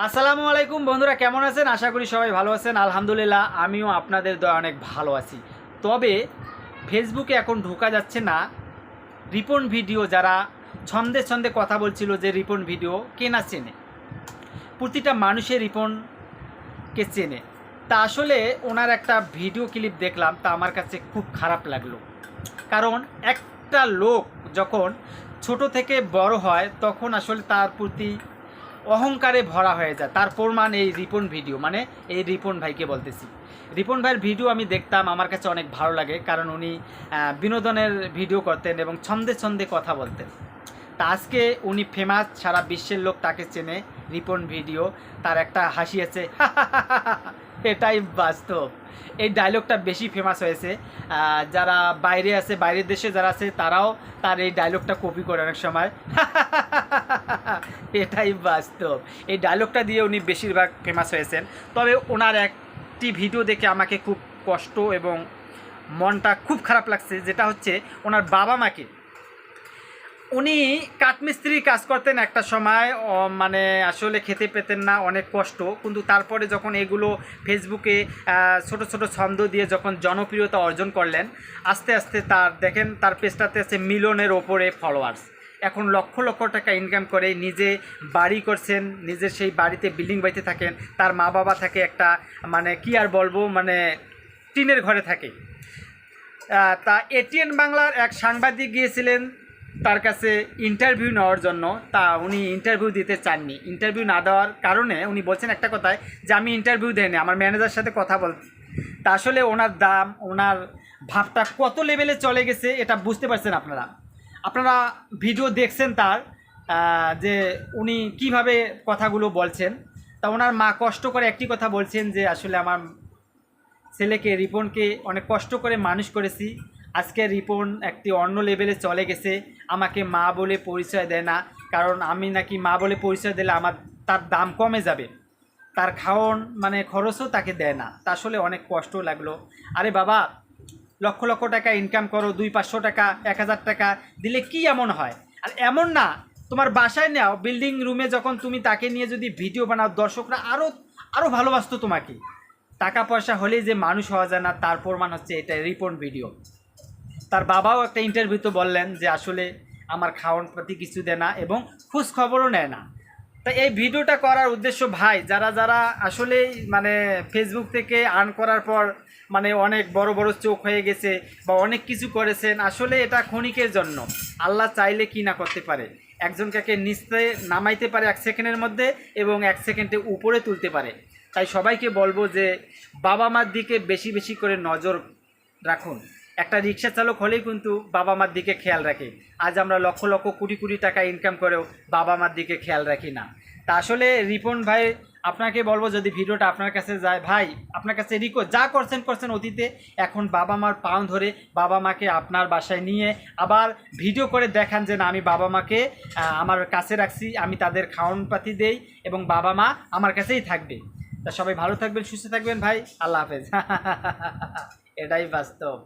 আসসালামু আলাইকুম বন্ধুরা, কেমন আছেন? আশা করি সবাই ভালো আছেন। আলহামদুলিল্লাহ আমিও আপনাদের দয়া অনেক ভালো আছি। তবে ফেসবুকে এখন ঢোকা যাচ্ছে না। রিপন ভিডিও যারা ছন্দে ছন্দে কথা বলছিল যে রিপন ভিডিও কে না চেনে, প্রতিটা মানুষের রিপনকে চেনে। তা আসলে ওনার একটা ভিডিও ক্লিপ দেখলাম, তা আমার কাছে খুব খারাপ লাগলো। কারণ একটা লোক যখন ছোট থেকে বড় হয় তখন আসলে তার প্রতি অহংকারে ভরা হয়ে যায়। তার প্রমাণ এই রিপন ভিডিও, মানে এই রিপন ভাইকে বলতেছি। রিপন ভাইয়ের ভিডিও আমি দেখতাম, আমার কাছে অনেক ভালো লাগে, কারণ উনি বিনোদনের ভিডিও করতেন এবং ছন্দে ছন্দে কথা বলতেন। তা আজকে উনি ফেমাস, সারা বিশ্বের লোক তাকে চেনে। রিপন ভিডিও, তার একটা হাসি আছে এটাই বাস্তব। এই ডায়লগটা বেশি ফেমাস হয়েছে। যারা বাইরে আছে, বাইরের দেশে যারা আছে, তারাও তার এই ডায়লগটা কপি করে অনেক সময় এটাই বাস্তব। এই ডায়লগটা দিয়ে উনি বেশিরভাগ ফেমাস হয়েছেন। তবে ওনার একটি ভিডিও দেখে আমাকে খুব কষ্ট এবং মনটা খুব খারাপ লাগছে, যেটা হচ্ছে ওনার বাবা মাকে। উনি কাঠমিস্ত্রির কাজ করতেন একটা সময়, মানে আসলে খেতে পেতেন না, অনেক কষ্ট। কিন্তু তারপরে যখন এগুলো ফেসবুকে ছোট ছোট ছন্দ দিয়ে যখন জনপ্রিয়তা অর্জন করলেন, আস্তে আস্তে তার দেখেন তার পেজটাতে আছে মিলিয়নের ওপরে ফলোয়ার্স। এখন লক্ষ লক্ষ টাকা ইনকাম করে, নিজে বাড়ি করছেন, নিজের সেই বাড়িতে বিল্ডিং বাড়িতে থাকেন। তার মা বাবা থাকে একটা, মানে কি আর বলবো, মানে টিনের ঘরে থাকে। তা এটিএন বাংলার এক সাংবাদিক গিয়েছিলেন তার কাছে ইন্টারভিউ নেওয়ার জন্য। তা উনি ইন্টারভিউ দিতে চাননি। ইন্টারভিউ না দেওয়ার কারণে উনি বলছেন একটা কথায় যে আমি ইন্টারভিউ দেয়নি, আমার ম্যানেজার সাথে কথা বল। তা আসলে ওনার দাম, ওনার ভাবটা কত লেভেলে চলে গেছে এটা বুঝতে পারছেন আপনারা। আপনারা ভিডিও দেখছেন তার, যে উনি কিভাবে কথাগুলো বলছেন। তা ওনার মা কষ্ট করে একটি কথা বলছেন যে আসলে আমার ছেলেকে, রিপনকে অনেক কষ্ট করে মানুষ করেছি, আজকে রিপন একটি অন্য লেভেলে চলে গেছে, আমাকে মা বলে পরিচয় দেয় না, কারণ আমি নাকি মা বলে পরিচয় দিলে তার দাম কমে যাবে, তার খাওয়ান মানে খরচও তাকে দেয় না। তা আসলে অনেক কষ্ট লাগলো। আরে বাবা, লক্ষ লক্ষ টাকা ইনকাম করো, 200-500 টাকা, 1000 টাকা দিলে কি এমন হয়? আর এমন না, তোমার বাসায় নাও, বিল্ডিং রুমে যখন তুমি তাকে নিয়ে যদি ভিডিও বানাও, দর্শকরা আরও আরও ভালোবাসতো তোমাকে। টাকা পয়সা হলেই যে মানুষ হওয়া যায় না, তার প্রমাণ হচ্ছে এটা রিপন ভিডিও। তার বাবাও একটা ইন্টারভিউতে বললেন যে আসলে আমার খাওয়ান প্রতি কিছু দেয় না এবং খোঁজ খবরও নেয় না। তা এই ভিডিওটা করার উদ্দেশ্য ভাই, যারা যারা আসলেই মানে ফেসবুক থেকে আর্ন করার পর মানে অনেক বড় বড় চোখ হয়ে গেছে বা অনেক কিছু করেছেন, আসলে এটা ক্ষণিকের জন্য। আল্লাহ চাইলে কি না করতে পারে, একজনকে নিচে নামাইতে পারে 1 সেকেন্ডের মধ্যে এবং 1 সেকেন্ডে উপরে তুলতে পারে। তাই সবাইকে বলবো যে বাবা মার দিকে বেশি বেশি করে নজর রাখুন। একটা রিক্সা চালক হলেই কিন্তু বাবা মার দিকে খেয়াল রাখে। আজ আমরা লক্ষ লক্ষ কোটি কোটি টাকা ইনকাম করেও বাবা মার দিকে খেয়াল রাখি না। তা আসলে রিপন ভাই, আপনাকে বলবো যদি ভিডিওটা আপনার কাছে যায়, ভাই আপনার কাছে যা করছেন অতীতে, এখন বাবা মার পাও ধরে বাবা মাকে আপনার বাসায় নিয়ে আবার ভিডিও করে দেখান যে না, আমি বাবা মাকে আমার কাছে রাখছি, আমি তাদের খাওয়ান পাতি দেই এবং বাবা মা আমার কাছেই থাকবে। তা সবাই ভালো থাকবেন, সুস্থ থাকবেন ভাই। আল্লাহ হাফেজ এটাই বাস্তব।